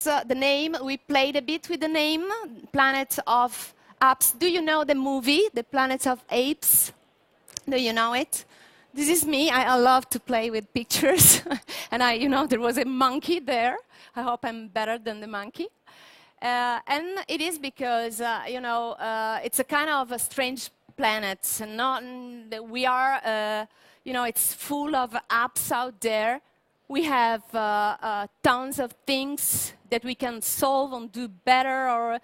the name. We played a bit with the name, Planet of Apps. Do you know the movie, The Planet of Apes? Do you know it? This is me. I love to play with pictures. And there was a monkey there. I hope I'm better than the monkey. And it is because, it's a kind of a strange planet. And we are, it's full of apps out there. We have tons of things that we can solve and do better, or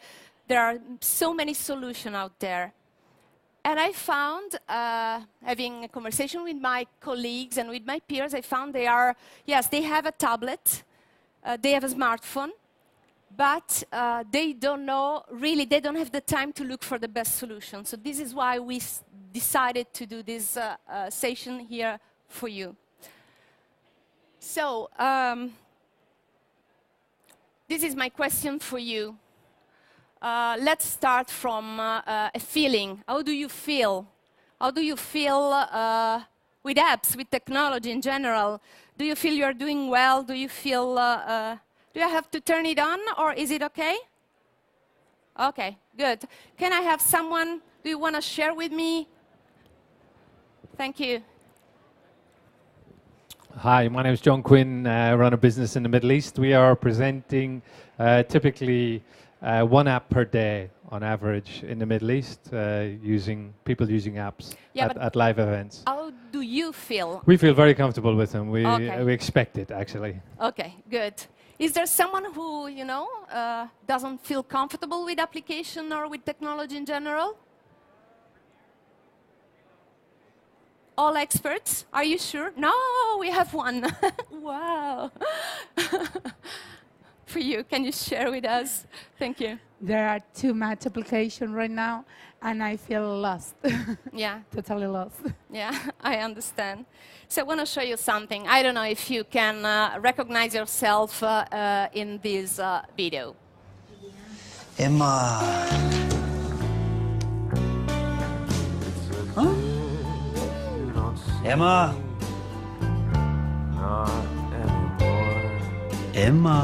there are so many solutions out there. And I found, having a conversation with my colleagues and with my peers, I found they have a tablet, they have a smartphone, but they don't have the time to look for the best solution. So this is why we decided to do this session here for you. So, this is my question for you. Let's start from a feeling. How do you feel? How do you feel with apps, with technology in general? Do you feel you're doing well? Do you feel, do I have to turn it on, or is it okay? Okay, good. Can I have someone, do you want to share with me? Thank you. Hi, my name is John Quinn. I run a business in the Middle East. We are presenting typically one app per day on average in the Middle East, people using apps at live events. How do you feel? We feel very comfortable with them. We expect it, actually. Okay, good. Is there someone who, doesn't feel comfortable with application or with technology in general? All experts? Are you sure? No, we have one. Wow. For you, can you share with us? Thank you. There are too much application right now, and I feel lost. Yeah. Totally lost. Yeah, I understand. So I want to show you something. I don't know if you can recognize yourself in this video. Emma. Huh? Emma. Not anymore. Emma.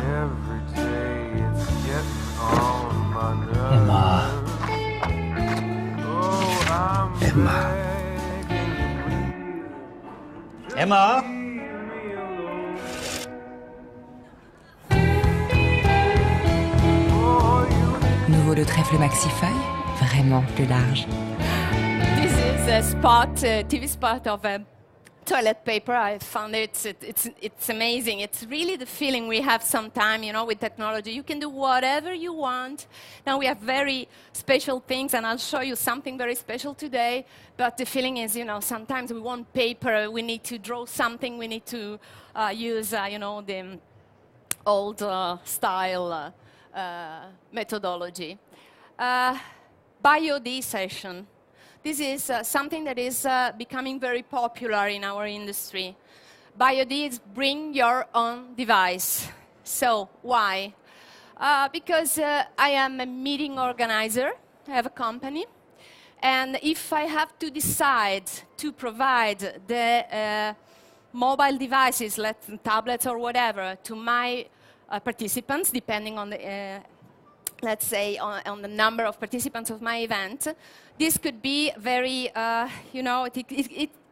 Every day it's getting on my nerves. Emma. Oh, Emma. Emma. Nouveau le trèfle maxi-feuille, vraiment plus large. This is a spot, TV spot of a toilet paper. I found it's amazing. It's really the feeling we have sometime, with technology. You can do whatever you want. Now we have very special things, and I'll show you something very special today. But the feeling is, sometimes we want paper. We need to draw something. We need to use, the old style methodology. BYOD session. This is something that is becoming very popular in our industry. BYOD is bring your own device. So why? Because I am a meeting organizer. I have a company. And if I have to decide to provide the mobile devices, tablets or whatever, to my participants, depending on the let's say, on the number of participants of my event, this could be very,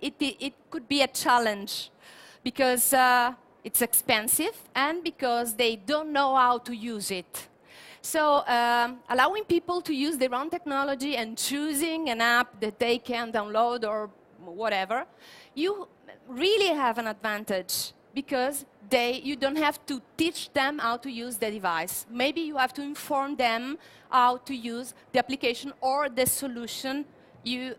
it could be a challenge because it's expensive and because they don't know how to use it. So allowing people to use their own technology and choosing an app that they can download or whatever, you really have an advantage because you don't have to teach them how to use the device. Maybe you have to inform them how to use the application or the solution you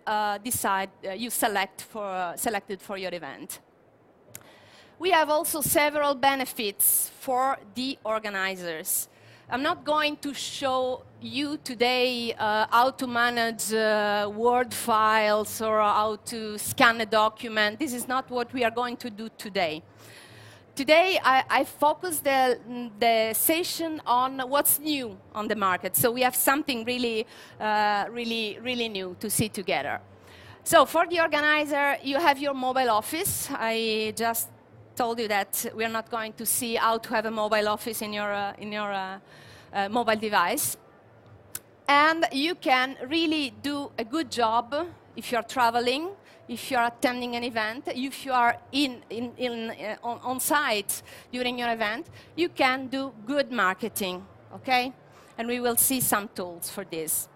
selected for your event. We have also several benefits for the organizers. I'm not going to show you today how to manage Word files or how to scan a document. This is not what we are going to do today. Today, I focus the session on what's new on the market. So we have something really new to see together. So for the organizer, you have your mobile office. I just told you that we're not going to see how to have a mobile office in your mobile device. And you can really do a good job if you're traveling, if you're attending an event, if you are on site during your event. You can do good marketing, okay? And we will see some tools for this.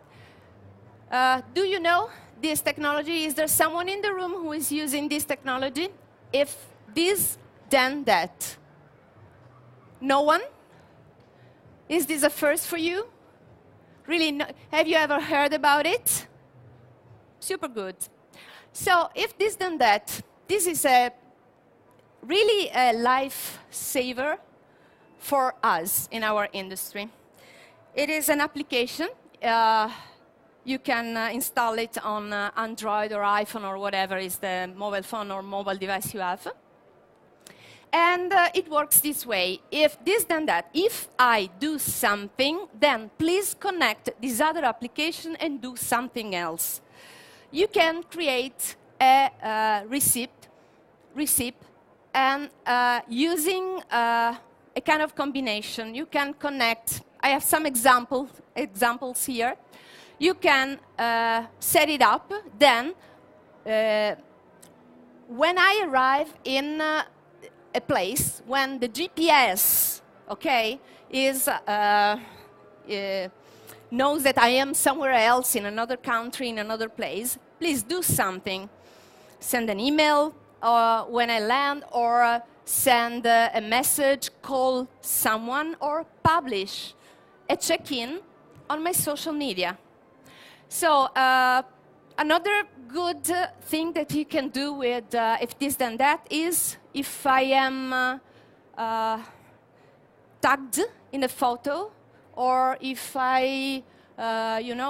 Do you know this technology? Is there someone in the room who is using this technology? If this, then that. No one? Is this a first for you? Really, no, have you ever heard about it? Super good. So if this, then that, this is really a lifesaver for us in our industry. It is an application. You can install it on Android or iPhone or whatever is the mobile phone or mobile device you have. And it works this way. If this, then that. If I do something, then please connect this other application and do something else. You can create a receipt, and using a kind of combination, you can connect. I have some examples here. You can set it up. Then, when I arrive in a place, when the GPS, okay, knows that I am somewhere else in another country, in another place, please do something. Send an email when I land, or send a message, call someone, or publish a check-in on my social media. So another good thing that you can do with if this then that is if I am tagged in a photo, or if I,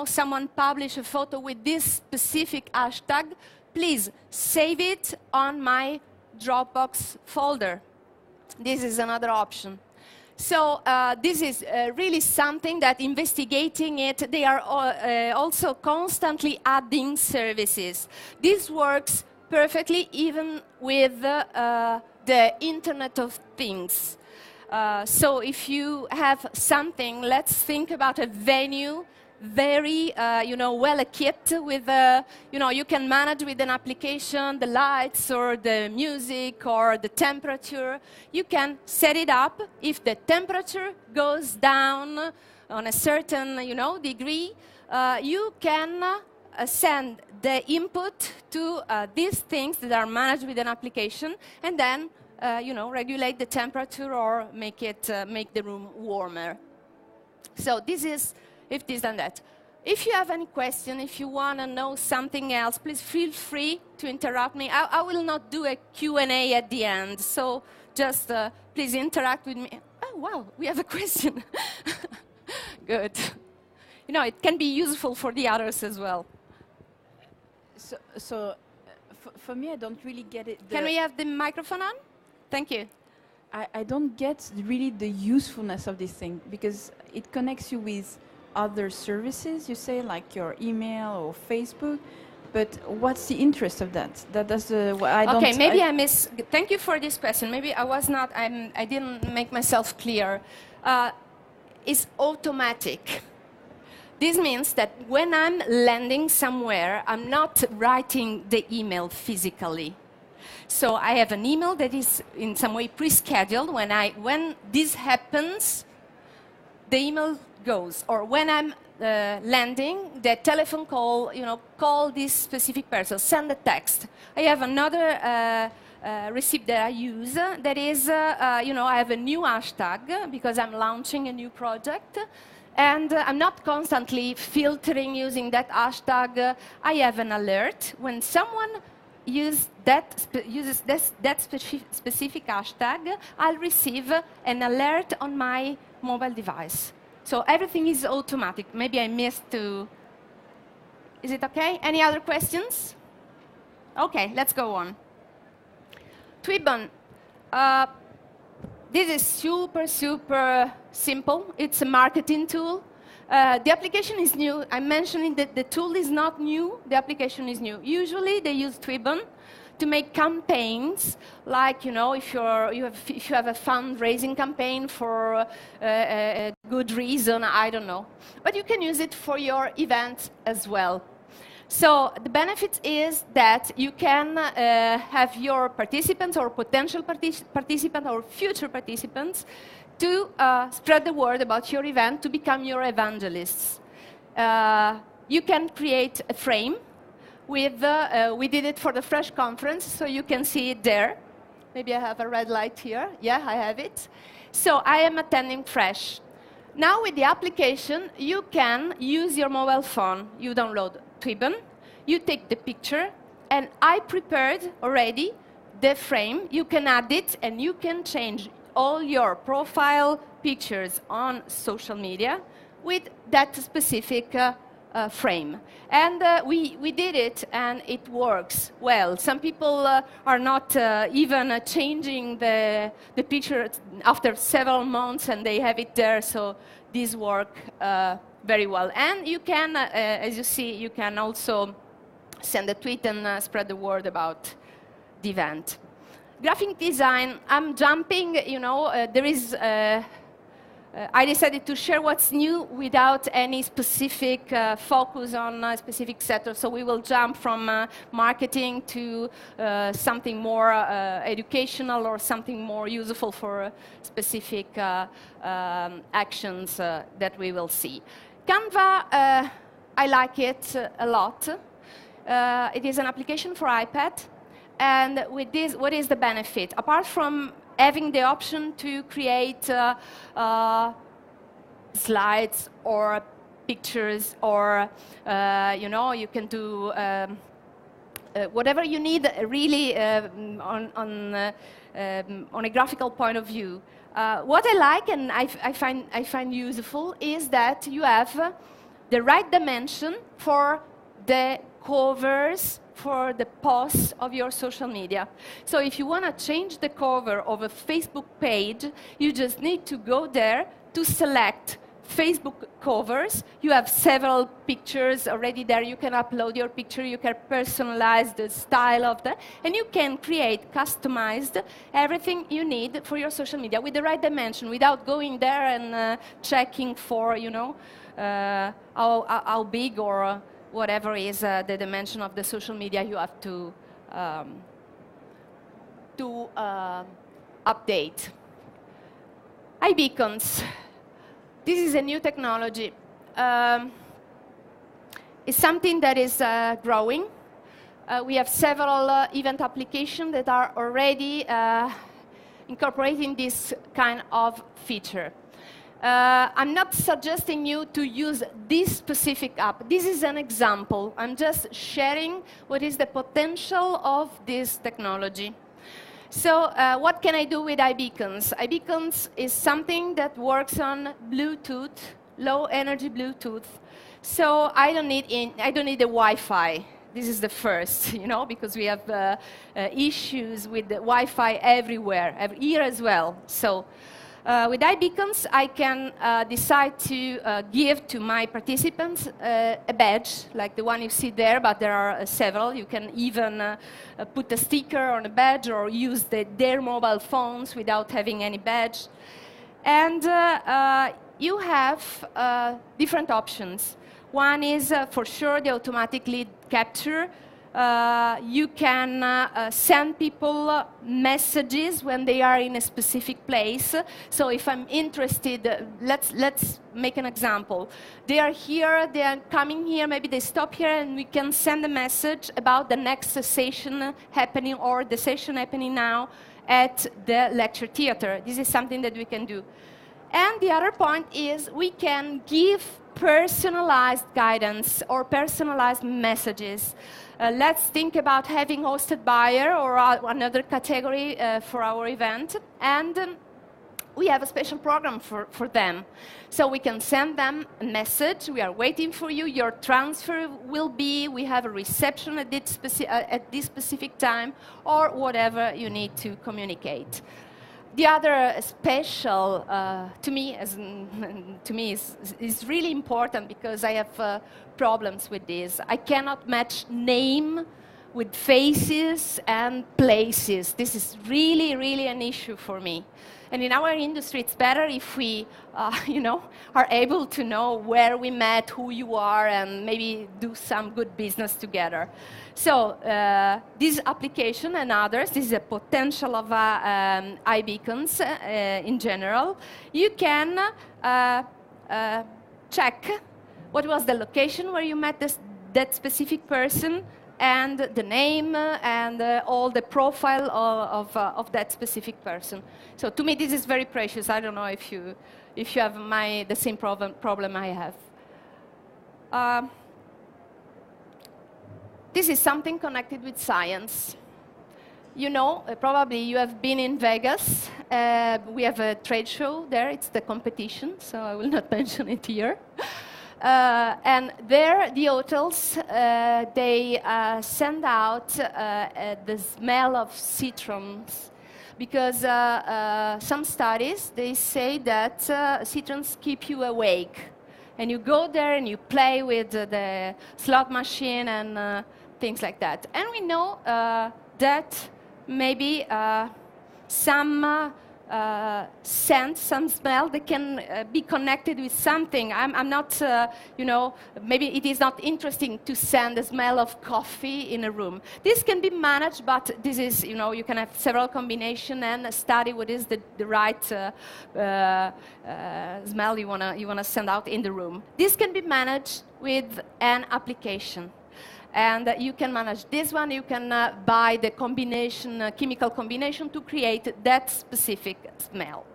someone publish a photo with this specific hashtag, please save it on my Dropbox folder. This is another option. So this is really something that investigating it, they are also constantly adding services. This works perfectly even with the Internet of Things. So if you have something, let's think about a venue, very well equipped with, you can manage with an application the lights or the music or the temperature. You can set it up. If the temperature goes down on a certain, degree, you can send the input to these things that are managed with an application, and then regulate the temperature or make the room warmer. So this is if this and that. If you have any question, if you want to know something else, please feel free to interrupt me. I will not do a Q&A at the end, so just please interact with me. Oh, wow, we have a question. Good. It can be useful for the others as well. So for me, I don't really get it. Can we have the microphone on? Thank you. I don't get really the usefulness of this thing, because it connects you with other services, you say, like your email or Facebook, but what's the interest of that? That does okay, maybe I miss. Thank you for this question. Maybe I was not. I didn't make myself clear. It's automatic. This means that when I'm landing somewhere, I'm not writing the email physically. So I have an email that is in some way pre-scheduled. When this happens, the email goes. Or when I'm landing, the telephone call, call this specific person, send a text. I have another receipt that I use that is, I have a new hashtag because I'm launching a new project. And I'm not constantly filtering using that hashtag. I have an alert. When someone uses that specific hashtag, I'll receive an alert on my mobile device. So everything is automatic. Maybe I missed to... Is it okay? Any other questions? Okay, let's go on. Twibbon. This is super, super simple. It's a marketing tool. The application is new. I'm mentioning that the tool is not new. The application is new. Usually, they use Twibbon to make campaigns, like, you know, if you have a fundraising campaign for a good reason, I don't know. But you can use it for your event as well. So the benefit is that you can have your participants or potential participants or future participants to spread the word about your event, to become your evangelists. You can create a frame with, we did it for the Fresh conference, so you can see it there. Maybe I have a red light here. Yeah, I have it. So I am attending Fresh. Now with the application, you can use your mobile phone. You download Twibbon, you take the picture, and I prepared already the frame. You can add it, and you can change all your profile pictures on social media with that specific frame. And we did it, and it works well. Some people are not even changing the picture after several months, and they have it there, so these work very well. And you can, as you see, you can also send a tweet and spread the word about the event. Graphic design, I'm jumping, you know, there is, I decided to share what's new without any specific focus on a specific sector. So we will jump from marketing to something more educational or something more useful for specific actions that we will see. Canva, I like it a lot. It is an application for iPad. And with this, what is the benefit? Apart from having the option to create slides or pictures, or you know, you can do whatever you need, really on a graphical point of view. What I like and I find useful is that you have the right dimension for the covers for the posts of your social media. So if you want to change the cover of a Facebook page, you just need to go there to select Facebook covers. You have several pictures already there. You can upload your picture, you can personalize the style of that, and you can create customized everything you need for your social media with the right dimension, without going there and checking for, you know, how big or whatever is the dimension of the social media you have to update. iBeacons. This is a new technology. It's something that is growing. We have several event applications that are already incorporating this kind of feature. I'm not suggesting you to use this specific app. This is an example. I'm just sharing what is the potential of this technology. So what can I do with iBeacons? iBeacons is something that works on Bluetooth, low energy Bluetooth. So I don't need the Wi-Fi. This is the first, you know, because we have issues with the Wi-Fi everywhere, here as well. So with iBeacons, I can decide to give to my participants a badge, like the one you see there, but there are several. You can even put a sticker on a badge or use their mobile phones without having any badge. And you have different options. One is, for sure, the automatic lead capture. You can send people messages when they are in a specific place. So if I'm interested, let's make an example. They are here, they are coming here, maybe they stop here, and we can send a message about the next session happening or the session happening now at the lecture theater. This is something that we can do. And the other point is we can give personalized guidance or personalized messages. Let's think about having hosted buyer or another category for our event, and we have a special program for them. So we can send them a message, we are waiting for you, your transfer will be, we have a reception at this specific time, or whatever you need to communicate. The other special, to me is really important because I have problems with this. I cannot match name with faces and places. This is really, really an issue for me. And in our industry, it's better if we, are able to know where we met, who you are, and maybe do some good business together. So this application and others, this is a potential of iBeacons in general. You can check what was the location where you met that specific person, and the name, and all the profile of that specific person. So to me, this is very precious. I don't know if you have the same problem I have. This is something connected with science. You know, probably you have been in Vegas. We have a trade show there. It's the competition, so I will not mention it here. And there, the hotels, they send out the smell of citrons, because some studies, they say that citrons keep you awake. And you go there and you play with the slot machine and things like that. And we know that maybe some scent, some smell, that can be connected with something. I'm not, maybe it is not interesting to send the smell of coffee in a room. This can be managed, but this is, you can have several combinations and study what is the right smell you wanna send out in the room. This can be managed with an application. And you can manage this one. You can buy the combination, chemical combination, to create that specific smell.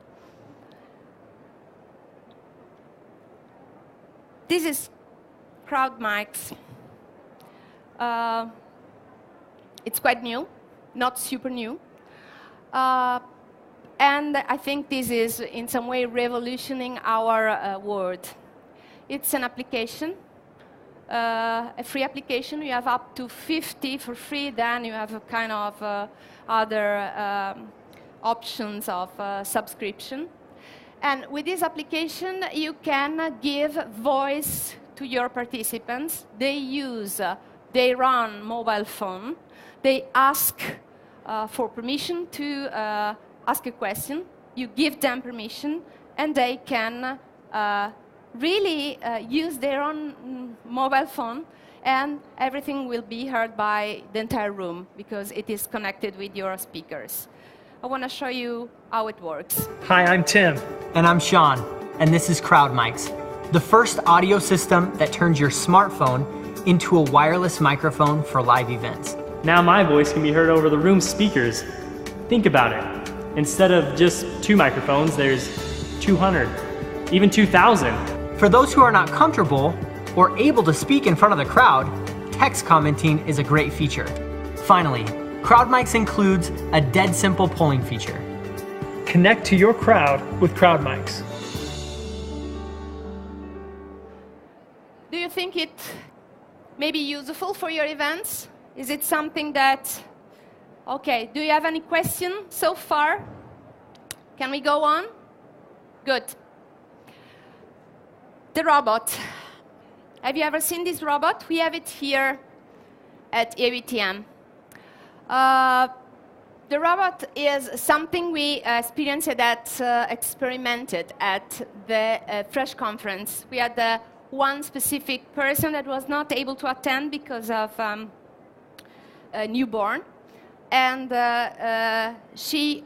This is CrowdMics. It's quite new, not super new. And I think this is in some way revolutioning our world. It's an application. A free application. You have up to 50 for free. Then you have a kind of other options of subscription. And with this application, you can give voice to your participants. They run mobile phone. They ask for permission to ask a question. You give them permission, and they can really use their own mobile phone, and everything will be heard by the entire room because it is connected with your speakers. I want to show you how it works. Hi, I'm Tim. And I'm Sean, and this is CrowdMics, the first audio system that turns your smartphone into a wireless microphone for live events. Now my voice can be heard over the room's speakers. Think about it. Instead of just 2 microphones, there's 200, even 2,000. For those who are not comfortable or able to speak in front of the crowd, text commenting is a great feature. Finally, CrowdMics includes a dead simple polling feature. Connect to your crowd with CrowdMics. Do you think it may be useful for your events? Is it something that... Okay, do you have any questions so far? Can we go on? Good. The robot. Have you ever seen this robot? We have it here at Eibtm. The robot is something we experimented at the Fresh conference. We had one specific person that was not able to attend because of a newborn. And she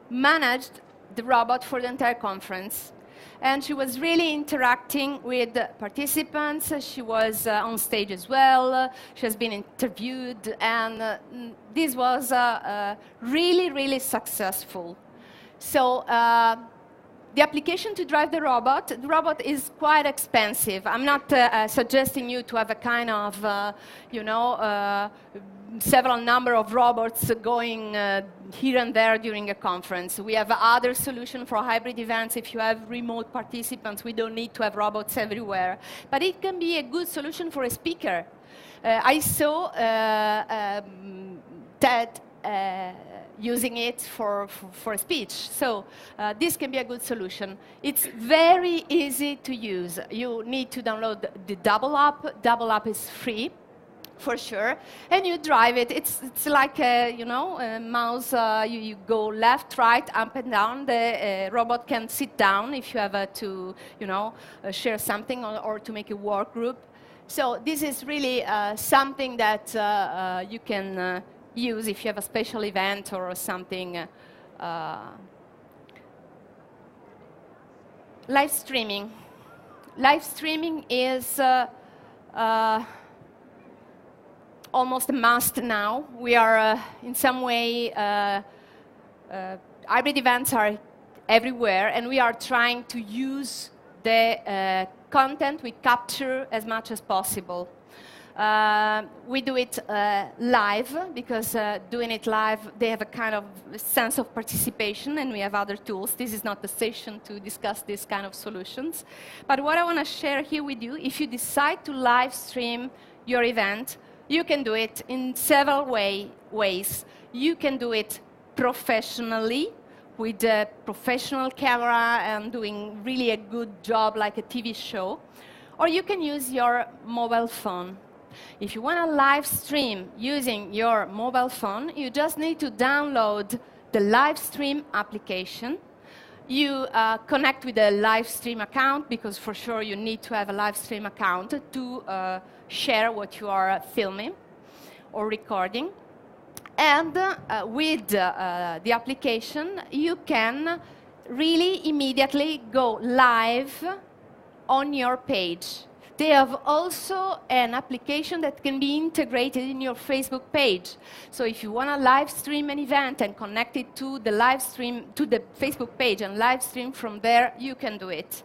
managed the robot for the entire conference. And she was really interacting with the participants. She was on stage as well. She has been interviewed. And this was really, really successful. So the application to drive the robot is quite expensive. I'm not suggesting you to have a kind of, several number of robots going here and there during a conference. We have other solutions for hybrid events. If you have remote participants, we don't need to have robots everywhere. But it can be a good solution for a speaker. I saw TED using it for a speech. So this can be a good solution. It's very easy to use. You need to download the Double app. Double app is free. for sure, and you drive it. It's like a, you know, a mouse. You go left, right, up and down. The robot can sit down if you have to, you know, share something or to make a work group. So this is really something that you can use if you have a special event or something. Live streaming. Live streaming is almost a must now. We are in some way, hybrid events are everywhere, and we are trying to use the content we capture as much as possible. We do it live, because doing it live, they have a kind of sense of participation, and we have other tools. This is not the session to discuss this kind of solutions. But what I want to share here with you, if you decide to live stream your event, you can do it in several ways. You can do it professionally, with a professional camera and doing really a good job like a TV show. Or you can use your mobile phone. If you want to live stream using your mobile phone, you just need to download the live stream application. You connect with a live stream account, because for sure you need to have a live stream account to share what you are filming or recording. And with the application, you can really immediately go live on your page. They have also an application that can be integrated in your Facebook page. So if you want to live stream an event and connect it to the live stream, to the Facebook page, and live stream from there, you can do it.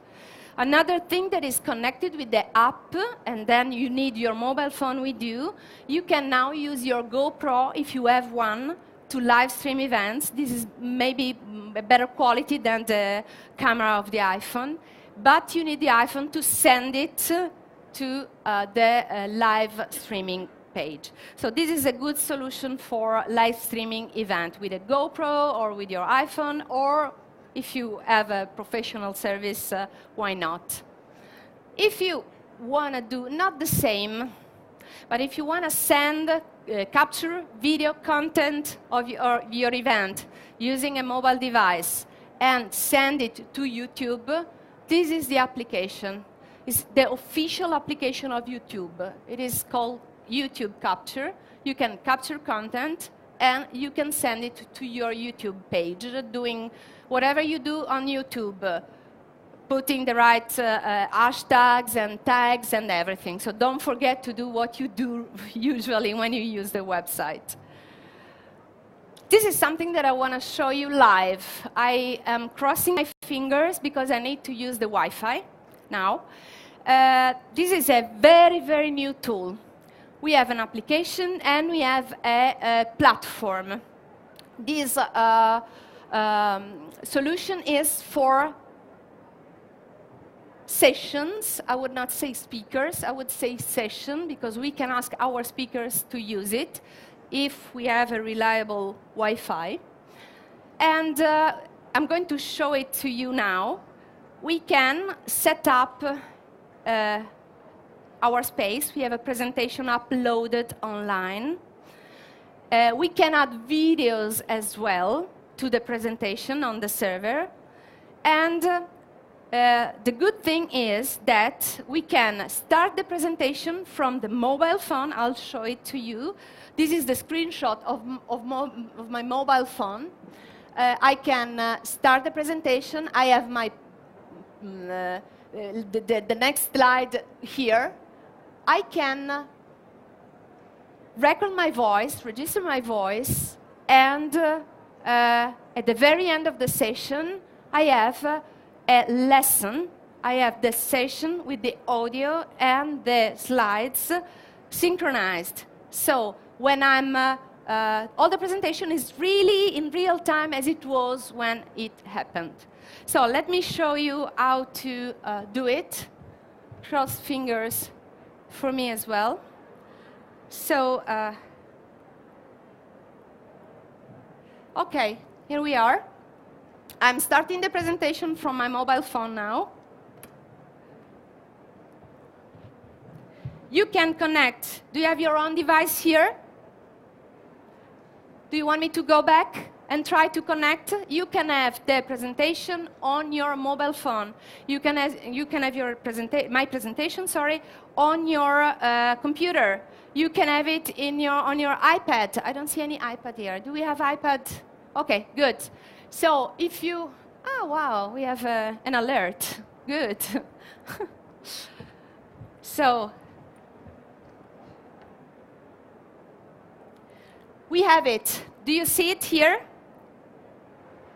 Another thing that is connected with the app, and then you need your mobile phone with you, you can now use your GoPro, if you have one, to live stream events. This is maybe a better quality than the camera of the iPhone, but you need the iPhone to send it to the live streaming page. So this is a good solution for live streaming event with a GoPro or with your iPhone, or if you have a professional service, why not? If you want to do not the same, but if you want to send, capture video content of your event using a mobile device and send it to YouTube, this is the application. It's the official application of YouTube. It is called YouTube Capture. You can capture content and you can send it to your YouTube page, doing whatever you do on YouTube, putting the right hashtags and tags and everything. So don't forget to do what you do usually when you use the website. This is something that I want to show you live. I am crossing my fingers because I need to use the Wi-Fi now. This is a very, very new tool. We have an application and we have a platform. This solution is for sessions. I would not say speakers, I would say session, because we can ask our speakers to use it if we have a reliable Wi-Fi. And I'm going to show it to you now. We can set up our space. We have a presentation uploaded online. We can add videos as well to the presentation on the server. And the good thing is that we can start the presentation from the mobile phone. I'll show it to you. This is the screenshot of my mobile phone. I can start the presentation. I have my the next slide here. I can record my voice, register my voice, and at the very end of the session, I have a lesson. I have the session with the audio and the slides synchronized. So when I'm, all the presentation is really in real time as it was when it happened. So let me show you how to do it. Cross fingers for me as well. So, okay, here we are. I'm starting the presentation from my mobile phone now. you can connect. Do you have your own device here? Do you want me to go back and try to connect? You can have the presentation on your mobile phone. You can have your my presentation, sorry, on your computer. You can have it on your iPad. I don't see any iPad here. Do we have iPad? Okay, good. So if you, oh wow, we have an alert. Good. So we have it. Do you see it here?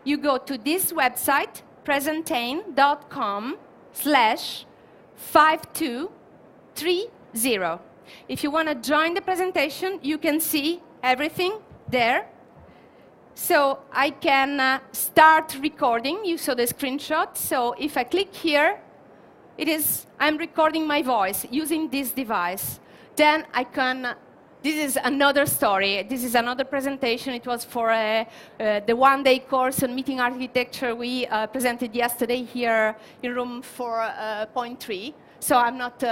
You go to this website, presentane.com/5230. If you want to join the presentation, you can see everything there. So I can start recording. You saw the screenshot. So if I click here, I'm recording my voice using this device. Then I can, this is another story. This is another presentation. It was for the one-day course on meeting architecture we presented yesterday here in room 4.3. So I'm not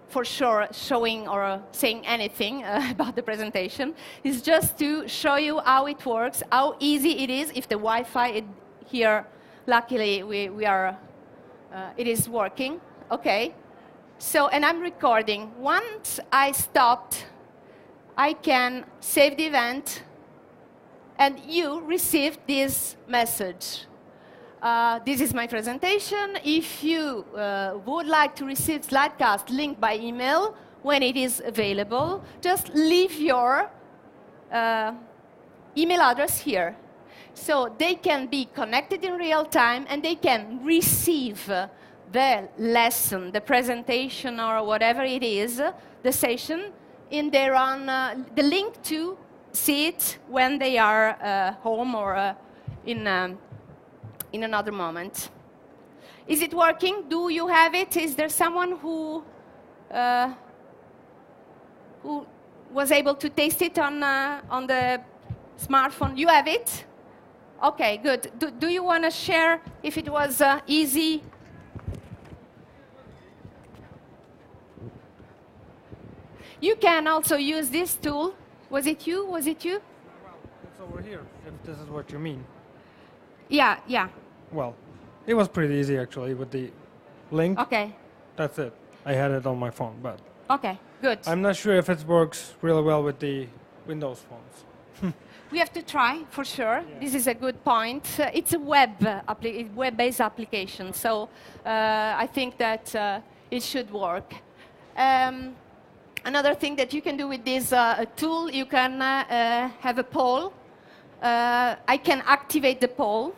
for sure showing or saying anything about the presentation. It's just to show you how it works, how easy it is if the Wi-Fi here, luckily it is working. Okay. So, and I'm recording. Once I stopped, I can save the event and you receive this message. This is my presentation. If you would like to receive Slidecast link by email when it is available, just leave your email address here. So they can be connected in real time and they can receive the lesson, the presentation or whatever it is, the session, in their own, the link to see it when they are home or in another moment. Is it working? Do you have it? Is there someone who was able to taste it on the smartphone? You have it? Okay, good. Do you want to share if it was easy? You can also use this tool. Was it you? Was it you? Well, it's over here, if this is what you mean. Yeah, yeah. Well, it was pretty easy actually with the link. Okay. That's it. I had it on my phone, but Okay, good. I'm not sure if it works really well with the Windows phones. We have to try, for sure. Yeah. This is a good point. It's a web-based application, so I think that it should work. Another thing that you can do with this tool, you can have a poll. I can activate the poll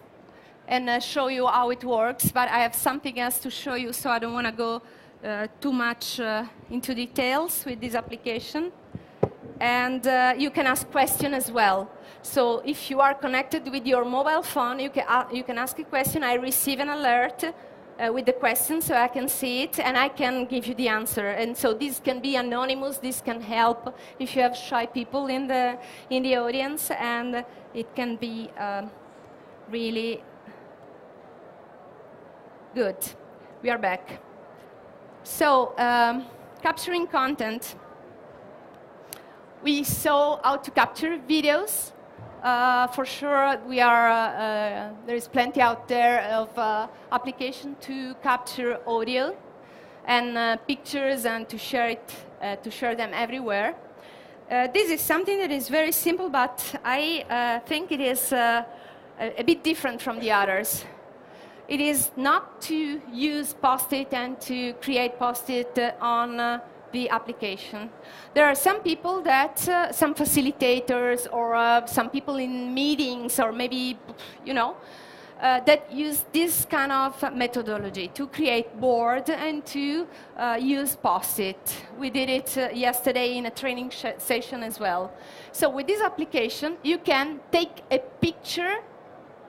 and show you how it works, but I have something else to show you, so I don't want to go too much into details with this application. And you can ask questions as well. So if you are connected with your mobile phone, you can ask a question. I receive an alert with the question, so I can see it, and I can give you the answer. And so this can be anonymous. This can help if you have shy people in the audience, and it can be really good. We are back. So capturing content. We saw how to capture videos. For sure, there is plenty out there of application to capture audio and pictures and to share them everywhere. This is something that is very simple, but I think it is a bit different from the others. It is not to use Post-it and to create Post-it on the application. There are some people that, some facilitators or some people in meetings or maybe, that use this kind of methodology to create board and to use Post-it. We did it yesterday in a training session as well. So with this application, you can take a picture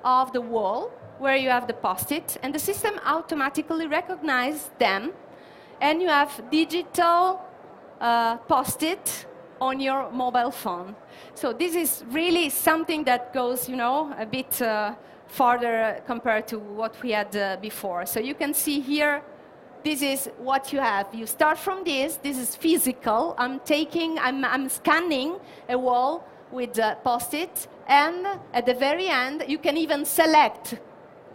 of the wall where you have the Post-it, and the system automatically recognizes them, and you have digital Post-it on your mobile phone. So this is really something that goes, a bit farther compared to what we had before. So you can see here this is what you have. You start from this. This is physical. I'm scanning a wall with Post-it, and at the very end, you can even select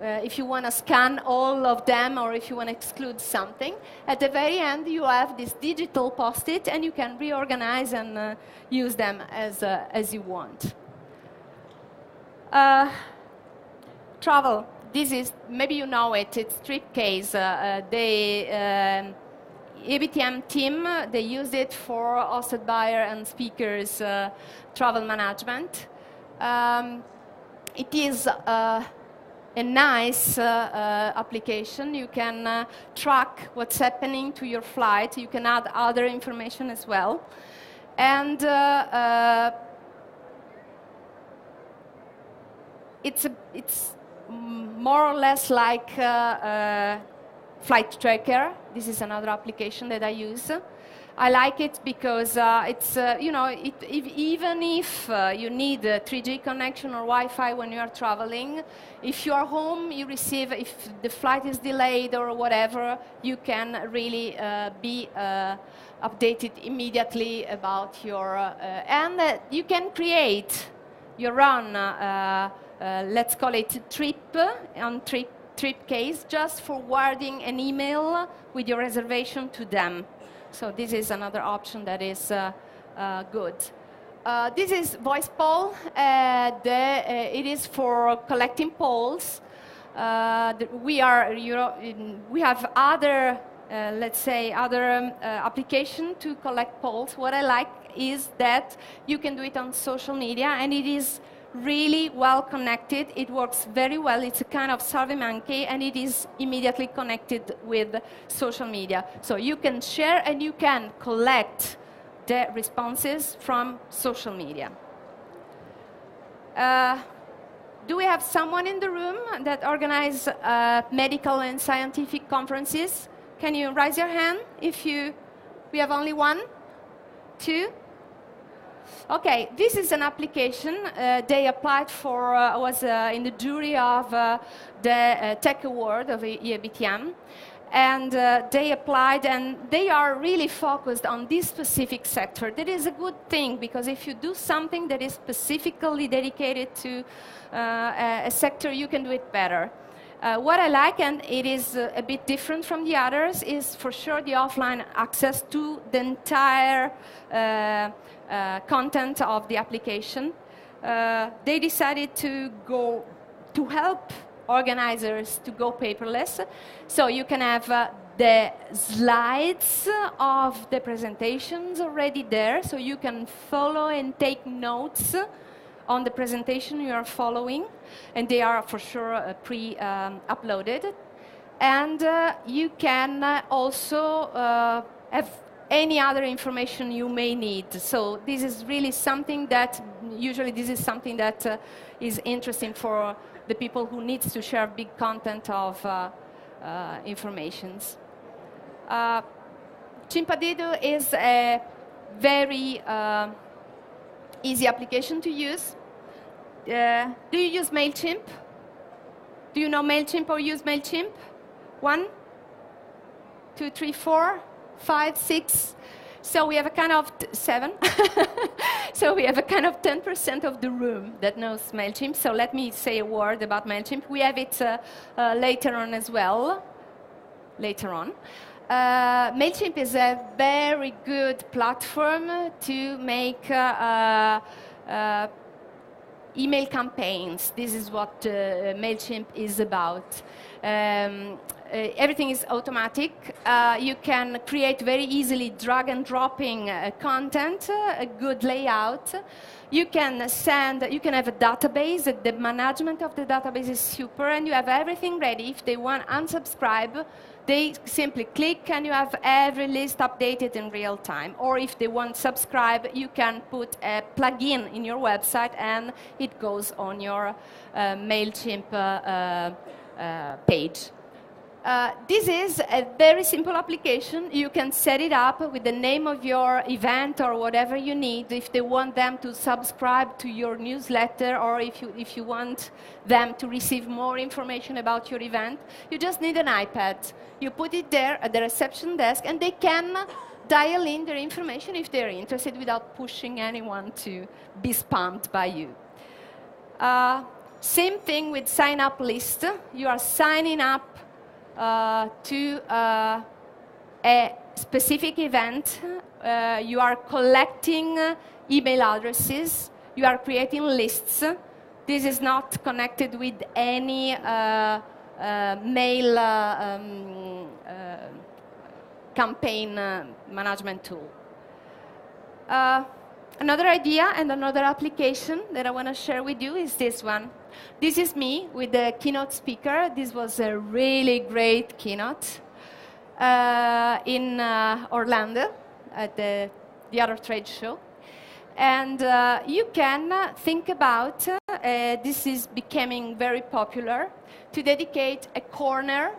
if you want to scan all of them or if you want to exclude something. At the very end, you have this digital Post-it, and you can reorganize and use them as you want. Travel. This is, maybe you know it, it's Tripcase. The EVENTagist team, they use it for hosted buyer and speakers travel management. It is a nice application. You can track what's happening to your flight. You can add other information as well. And it's more or less like Flight Tracker. This is another application that I use. I like it because it's, even if you need a 3G connection or Wi-Fi when you are traveling, if you are home, you receive, if the flight is delayed or whatever, you can really be updated immediately about your, and you can create your own, let's call it trip on Tripcase, just forwarding an email with your reservation to them. So this is another option that is good. This is voice poll. It is for collecting polls. We have other, let's say, other application to collect polls. What I like is that you can do it on social media, and it is really well connected. It works very well. It's a kind of SurveyMonkey, and it is immediately connected with social media. So you can share and you can collect the responses from social media. Do we have someone in the room that organizes medical and scientific conferences? Can you raise your hand if we have only one, two? Okay, this is an application they applied for, was in the jury of the Tech Award of Eibtm, and they applied, and they are really focused on this specific sector. That is a good thing, because if you do something that is specifically dedicated to a sector, you can do it better. What I like, and it is a bit different from the others, is for sure the offline access to the entire content of the application. They decided to help organizers to go paperless. So you can have the slides of the presentations already there, so you can follow and take notes on the presentation you are following, and they are for sure pre-uploaded. And you can also have any other information you may need. So this is really something that, usually this is something that is interesting for the people who need to share big content of informations. Chimpadido is a very easy application to use. Do you use MailChimp? Do you know MailChimp or use MailChimp? 1, 2, 3, 4, 5, 6. So we have a kind of 7. So we have a kind of 10% of the room that knows MailChimp. So let me say a word about MailChimp. We have it later on as well. Later on. MailChimp is a very good platform to make email campaigns. This is what MailChimp is about. Everything is automatic. You can create very easily drag and dropping content, a good layout. You can send, you can have a database. The management of the database is super, and you have everything ready. If they want unsubscribe, they simply click and you have every list updated in real time. Or if they want subscribe, you can put a plugin in your website and it goes on your MailChimp page. This is a very simple application. You can set it up with the name of your event or whatever you need. If they want them to subscribe to your newsletter, or if you want them to receive more information about your event, you just need an iPad. You put it there at the reception desk, and they can dial in their information if they're interested without pushing anyone to be spammed by you. Same thing with sign-up list. You are signing up to a specific event. You are collecting email addresses. You are creating lists. This is not connected with any mail campaign management tool. Another idea and another application that I want to share with you is this one. This is me with the keynote speaker. This was a really great keynote in Orlando at the other trade show. And you can think about, this is becoming very popular, to dedicate a corner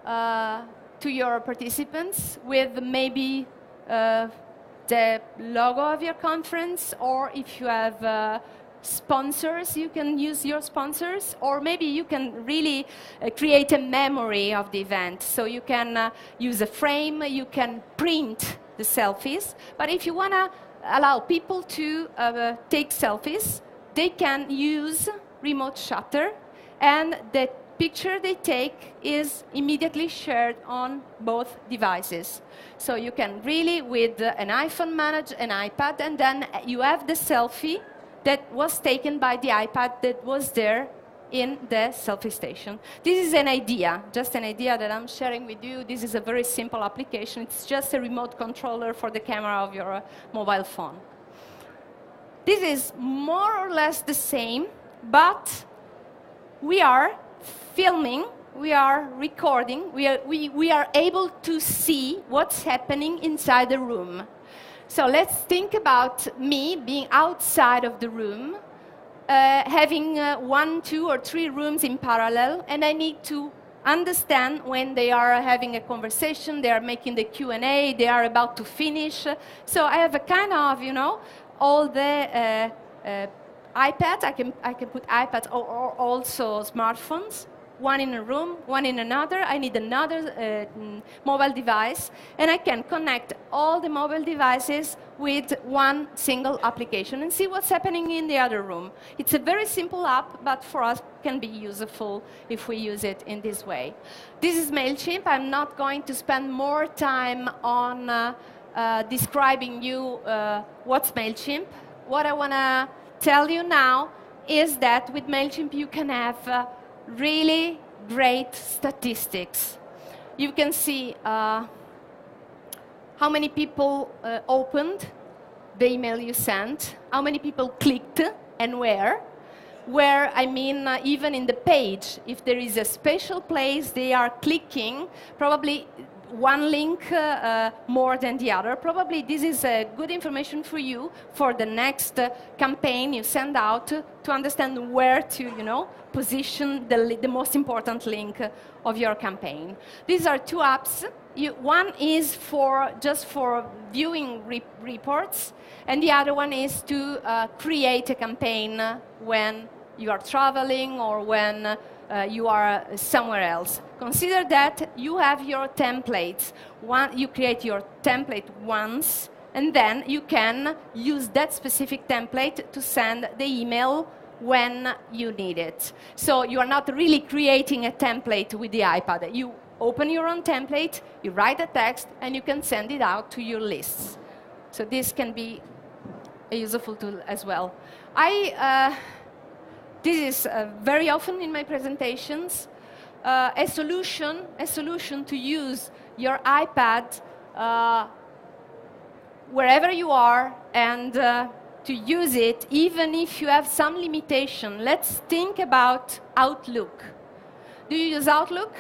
to your participants with maybe the logo of your conference, or if you have sponsors, you can use your sponsors, or maybe you can really create a memory of the event. So you can use a frame, you can print the selfies, but if you want to allow people to take selfies, they can use remote shutter, and the picture they take is immediately shared on both devices. So you can really, with an iPhone, manage an iPad, and then you have the selfie that was taken by the iPad that was there in the selfie station. This is an idea, just an idea that I'm sharing with you. This is a very simple application. It's just a remote controller for the camera of your mobile phone. This is more or less the same, but we are filming, we are recording, we are able to see what's happening inside the room. So let's think about me being outside of the room, having 1, 2, or 3 rooms in parallel, and I need to understand when they are having a conversation, they are making the Q&A, they are about to finish. So I have a kind of, you know, all the iPads, I can put iPads or also smartphones, one in a room, one in another. I need another mobile device, and I can connect all the mobile devices with one single application and see what's happening in the other room. It's a very simple app, but for us can be useful if we use it in this way. This is MailChimp. I'm not going to spend more time on describing you what's MailChimp. What I want to tell you now is that with MailChimp you can have really great statistics. You can see how many people opened the email you sent, how many people clicked and where, I mean even in the page. If there is a special place they are clicking, probably one link more than the other. Probably this is good information for you for the next campaign you send out to understand where to, you know, position the most important link of your campaign. These are 2 apps. One is just for viewing reports, and the other one is to create a campaign when you are traveling or when you are somewhere else. Consider that you have your templates. You create your template once, and then you can use that specific template to send the email when you need it. So you are not really creating a template with the iPad. You open your own template, you write a text, and you can send it out to your lists. So this can be a useful tool as well. This is very often in my presentations, a solution to use your iPad wherever you are and to use it even if you have some limitation. Let's think about Outlook. Do you use Outlook?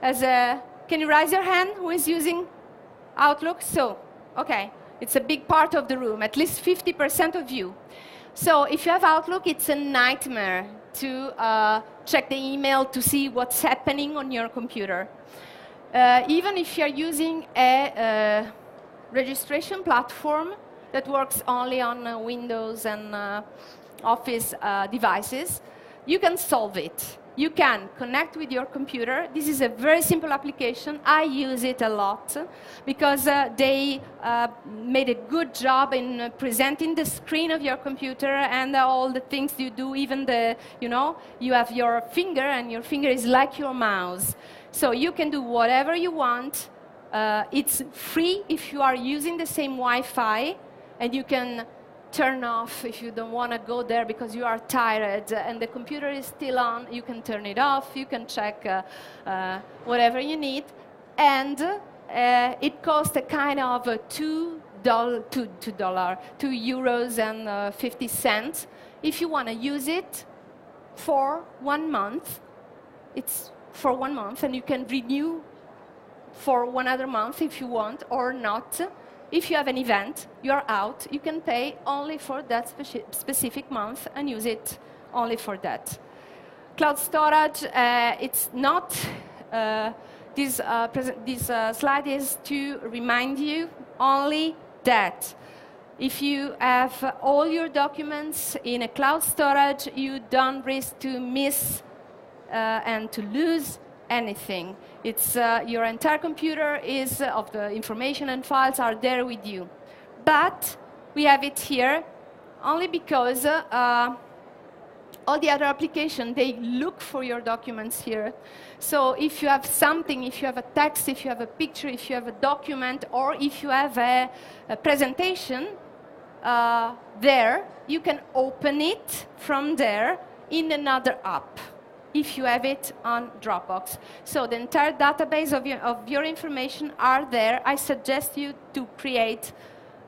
Can you raise your hand who is using Outlook? So, okay, it's a big part of the room, at least 50% of you. So if you have Outlook, it's a nightmare to check the email to see what's happening on your computer. Even if you're using a registration platform that works only on Windows and Office devices, you can solve it. You can connect with your computer. This is a very simple application. I use it a lot because they made a good job in presenting the screen of your computer and all the things you do, even the, you have your finger and your finger is like your mouse. So you can do whatever you want. It's free if you are using the same Wi-Fi, and you can turn off if you don't want to go there because you are tired and the computer is still on. You can turn it off. You can check whatever you need. And it costs a kind of €2.50 if you want to use it for 1 month. It's for 1 month, and you can renew for 1 other month if you want or not. If you have an event, you are out, you can pay only for that specific month and use it only for that. Cloud storage, it's not, this slide is to remind you only that if you have all your documents in a cloud storage, you don't risk to miss and to lose anything. It's your entire computer is of the information and files are there with you. But we have it here only because all the other applications, they look for your documents here. So if you have something, if you have a text, if you have a picture, if you have a document, or if you have a presentation there, you can open it from there in another app, if you have it on Dropbox. So the entire database of your information are there. I suggest you to create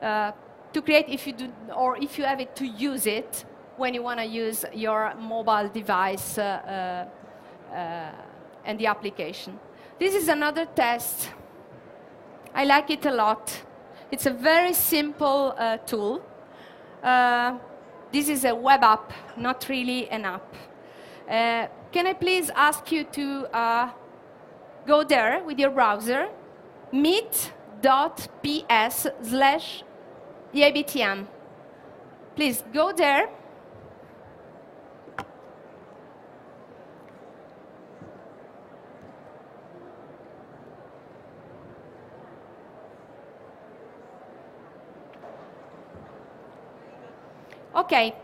if you do, or if you have it, to use it when you want to use your mobile device and the application. This is another test. I like it a lot. It's a very simple tool. This is a web app, not really an app. Can I please ask you to go there with your browser, meet.ps/EIBTM. Please go there. Okay,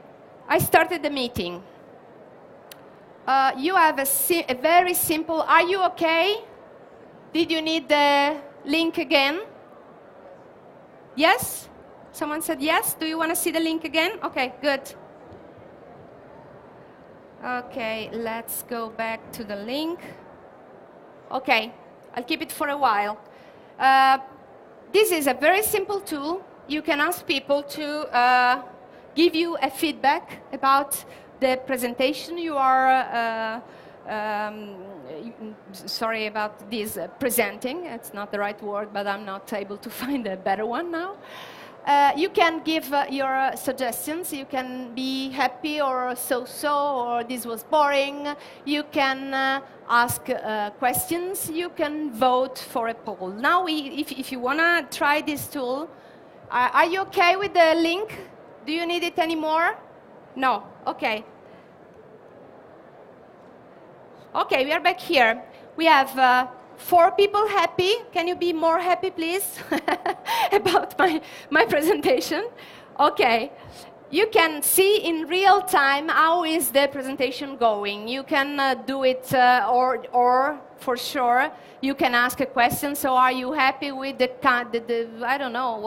I started the meeting. You have a very simple, are you okay? Did you need the link again? Yes? Someone said yes. Do you want to see the link again? Okay, good. Okay, let's go back to the link. Okay, I'll keep it for a while. This is a very simple tool. You can ask people to give you a feedback about the presentation you are, sorry about this, presenting. It's not the right word, but I'm not able to find a better one now. You can give your suggestions. You can be happy or so-so, or this was boring. You can ask questions. You can vote for a poll. Now, if you want to try this tool, are you okay with the link? Do you need it anymore? No. Okay. Okay, we are back here. We have 4 people happy. Can you be more happy, please, about my presentation? Okay. You can see in real time how is the presentation going. You can do it, or for sure, you can ask a question. So are you happy with the I don't know,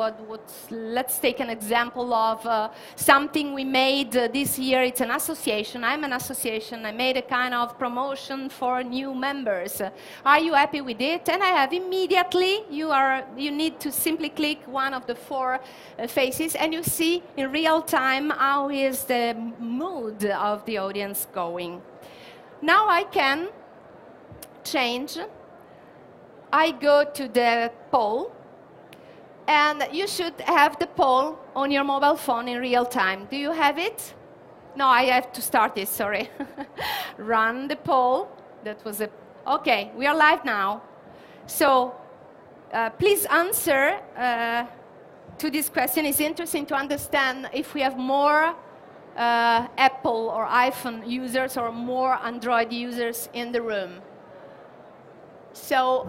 let's take an example of something we made this year. It's an association. I'm an association. I made a kind of promotion for new members. Are you happy with it? And I have immediately, you need to simply click one of the 4 faces, and you see in real time how is the mood of the audience going. Now I can change. I go to the poll, And you should have the poll on your mobile phone in real time. Do you have it? No, I have to start it, sorry. Run the poll. That was a... Okay, we are live now. So please answer to this question. It's interesting to understand if we have more Apple or iPhone users or more Android users in the room. So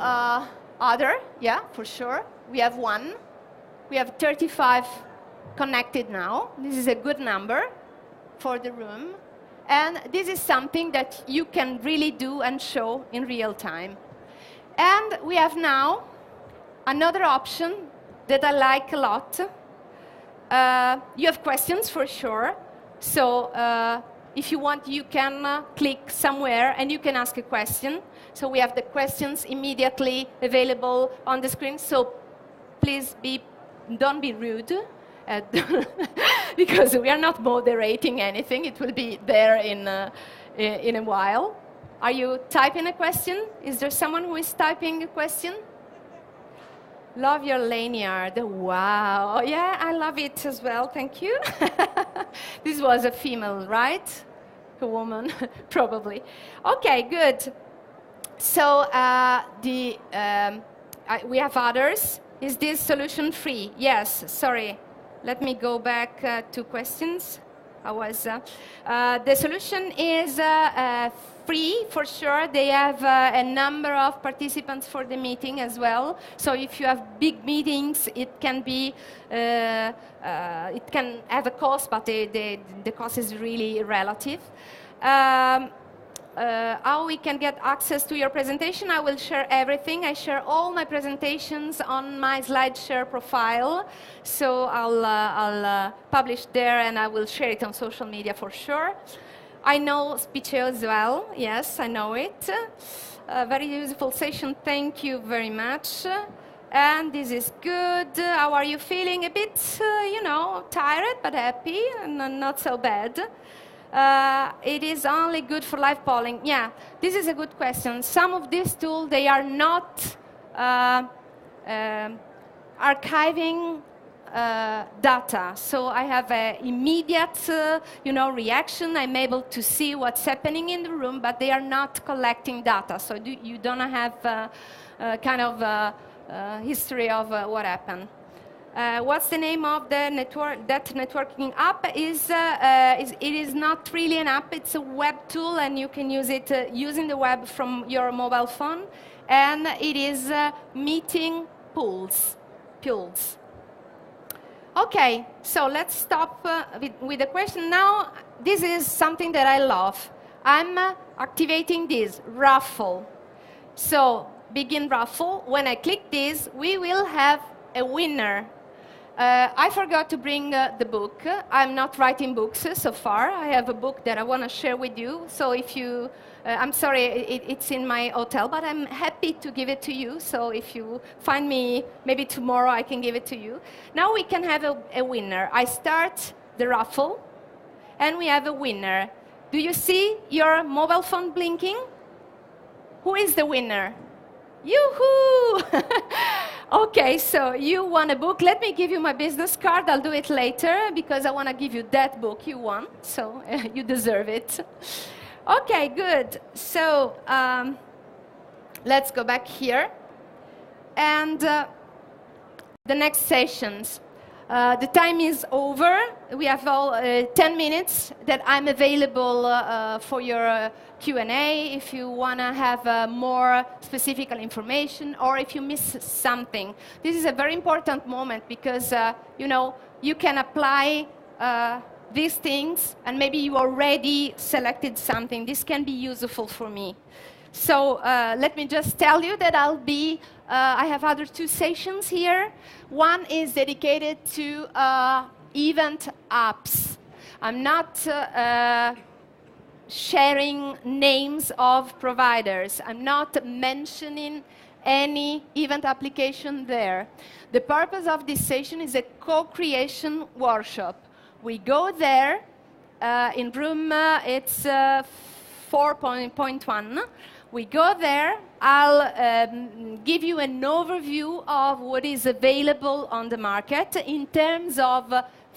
other, yeah, for sure. We have one. We have 35 connected now. This is a good number for the room. And this is something that you can really do and show in real time. And we have now another option that I like a lot. You have questions for sure. So if you want, you can click somewhere and you can ask a question. So we have the questions immediately available on the screen. So please don't be rude, because we are not moderating anything. It will be there in a while. Are you typing a question? Is there someone who is typing a question? Love your lanyard. Wow. Yeah, I love it as well. Thank you. This was a female, right? A woman, probably. Okay, good. So we have others. Is this solution free? Yes. Sorry. Let me go back to questions. The solution is free for sure. They have a number of participants for the meeting as well. So if you have big meetings, it can be it can have a cost, but the cost is really relative. How we can get access to your presentation? I will share everything. I share all my presentations on my SlideShare profile. So I'll publish there and I will share it on social media for sure. I know Speecheo as well. Yes, I know it. Very useful session. Thank you very much. And this is good. How are you feeling? A bit, you know, tired but happy and not so bad. It is only good for live polling. Yeah, this is a good question. Some of these tools, they are not archiving data. So I have an immediate, you know, reaction. I'm able to see what's happening in the room, but they are not collecting data. So you don't have kind of history of what happened. What's the name of the network? That networking app is it is not really an app. It's a web tool, and you can use it using the web from your mobile phone. And it is meeting pools. Okay, so let's stop with the question. Now, this is something that I love. I'm activating this raffle. So begin raffle. When I click this, we will have a winner. I forgot to bring the book. I'm not writing books so far. I have a book that I want to share with you. So if you, I'm sorry, it's in my hotel, but I'm happy to give it to you. So if you find me, maybe tomorrow I can give it to you. Now we can have a winner. I start the raffle, and we have a winner. Do you see your mobile phone blinking? Who is the winner? Yoo-hoo! Okay, so you won a book. Let me give you my business card. I'll do it later because I want to give you that book you won. So you deserve it. Okay, good. So let's go back here. And the next sessions. The time is over. We have all 10 minutes that I'm available for your Q&A if you want to have more specific information or if you miss something. This is a very important moment because, you know, you can apply these things and maybe you already selected something. This can be useful for me. So let me just tell you that I have other 2 sessions here. One is dedicated to event apps. I'm not sharing names of providers. I'm not mentioning any event application there. The purpose of this session is a co-creation workshop. We go there in room, it's 4.1. We go there. I'll give you an overview of what is available on the market in terms of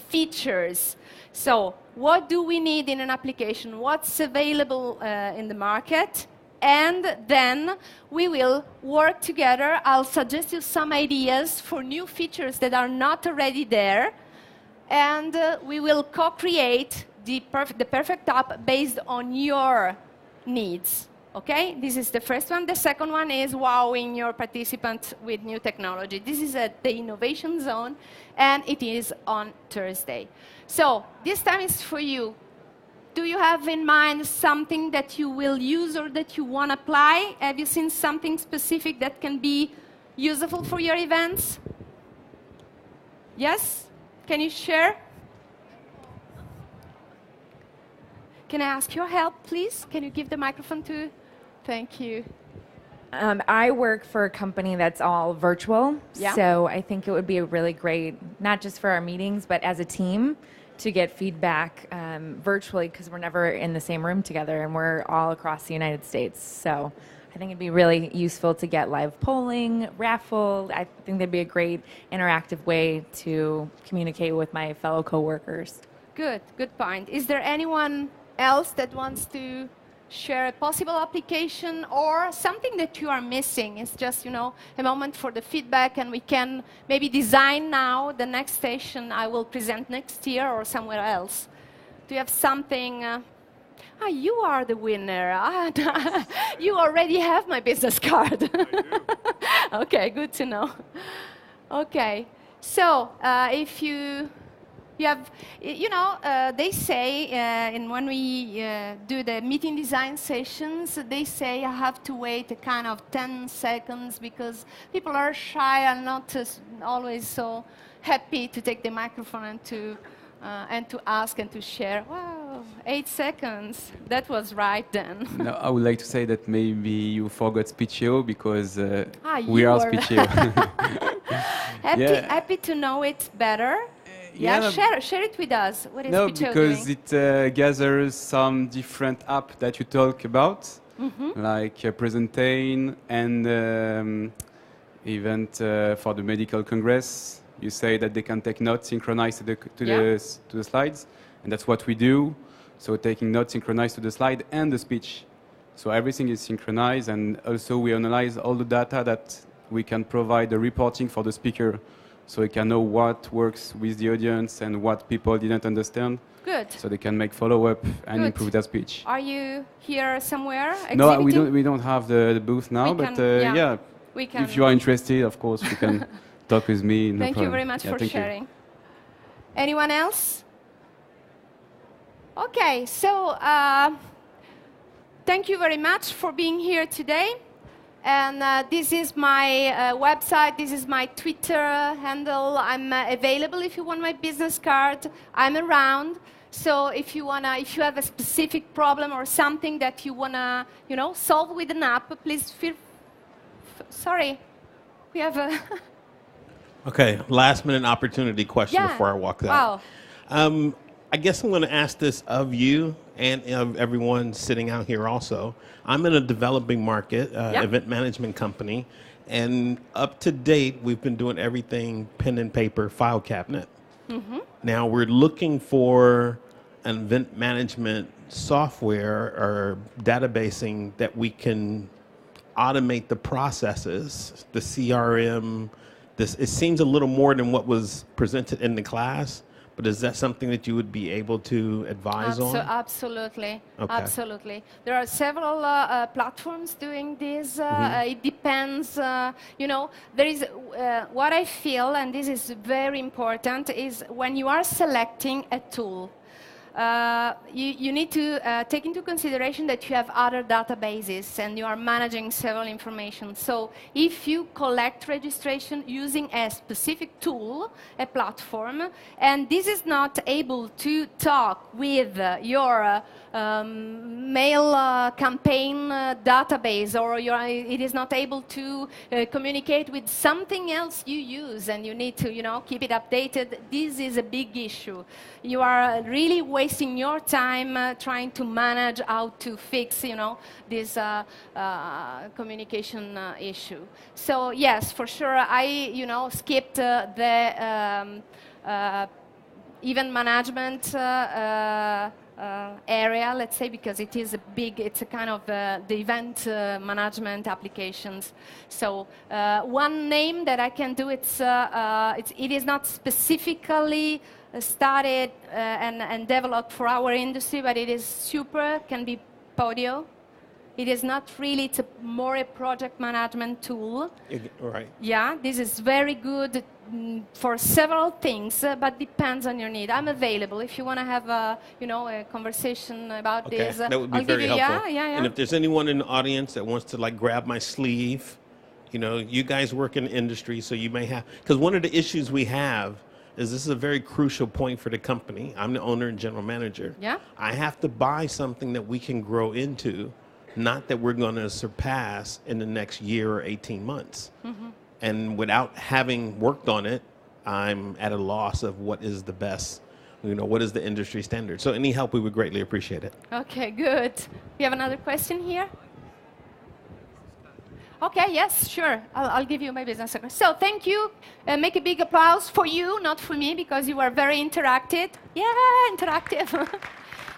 features. So what do we need in an application? What's available in the market? And then we will work together. I'll suggest you some ideas for new features that are not already there. And we will co-create the perfect app based on your needs. Okay? This is the first one. The second one is wowing your participants with new technology. This is at the Innovation Zone, and it is on Thursday. So this time is for you. Do you have in mind something that you will use or that you want to apply? Have you seen something specific that can be useful for your events? Yes? Can you share? Can I ask your help, please? Can you give the microphone to? Thank you. I work for a company that's all virtual, Yeah. so I think it would be a really great, not just for our meetings, but as a team, to get feedback virtually, because we're never in the same room together, and we're all across the United States. So I think it'd be really useful to get live polling, raffle. I think that'd be a great interactive way to communicate with my fellow coworkers. Good point. Is there anyone else that wants to share a possible application or something that you are missing? It's just, you know, a moment for the feedback, and we can maybe design now the next station I will present next year or somewhere else. Do you have something? You are the winner. You already have my business card. Okay, good to know. Okay, so if you have, you know, they say, and when we do the meeting design sessions, they say I have to wait a kind of 10 seconds because people are shy and not always so happy to take the microphone and to ask and to share. Wow, 8 seconds. That was right then. No, I would like to say that maybe you forgot Speechio because we you are were- Speechio. Happy to know it better. Yeah, share it with us. What is No, Speechio because doing? it gathers some different apps that you talk about, like Presentane and event for the medical congress. You say that they can take notes synchronized to the slides, and that's what we do. So taking notes synchronized to the slide and the speech. So everything is synchronized, and also we analyze all the data that we can provide the reporting for the speaker, so we can know what works with the audience and what people didn't understand. Good. So they can make follow-up and Good. improve their speech. Are you here somewhere? No, exhibiting? we don't have the booth now, We but can- yeah, we can. if you are interested, of course, you can talk with me. No Thank you problem. very much Yeah, for thank you. sharing. Anyone else? Okay, so thank you very much for being here today. And this is my website, this is my Twitter handle. I'm available if you want my business card. I'm around. So if you have a specific problem or something that you wanna, you know, solve with an app, please feel. Sorry, we have a. Okay, last minute opportunity question before I walk out. Wow. I guess I'm going to ask this of you and of everyone sitting out here also. I'm in a developing market, event management company, and up to date, we've been doing everything pen and paper, file cabinet. Now we're looking for an event management software or databasing that we can automate the processes, the CRM. It seems a little more than what was presented in the class. But is that something that you would be able to advise on? Absolutely. Okay. Absolutely. There are several platforms doing this. It depends. You know, there is what I feel, and this is very important, is when you are selecting a tool, you need to take into consideration that you have other databases and you are managing several information. So if you collect registration using a specific tool, a platform, and this is not able to talk with your mail campaign database, or it is not able to communicate with something else you use, and you need to, you know, keep it updated, this is a big issue. You are really wasting your time trying to manage how to fix, this communication issue. So yes, for sure, I, skipped the event management area, let's say, because it is it's a kind of the event management applications. So one name that I can do, it is not specifically started and developed for our industry, but it is super, can be Podio. It is not really, it's more a project management tool. Right. Yeah, this is very good for several things, but depends on your need. I'm available if you want to have a conversation about this. That would be I'll very give you, helpful. Yeah. And if there's anyone in the audience that wants to grab my sleeve, you guys work in the industry, so you may have, because one of the issues we have is this is a very crucial point for the company. I'm the owner and general manager. Yeah. I have to buy something that we can grow into, not that we're going to surpass in the next year or 18 months. Mm-hmm. And without having worked on it, I'm at a loss of what is the best, what is the industry standard. So any help, we would greatly appreciate it. Okay, good. We have another question here. Okay, yes, sure. I'll give you my business secretary. So thank you. Make a big applause for you, not for me, because you are very interactive. Yeah, interactive.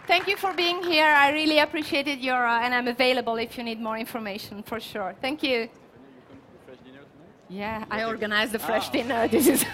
Thank you for being here. I really appreciated your, and I'm available if you need more information, for sure. Thank you. Yeah, I organized the fresh dinner. This is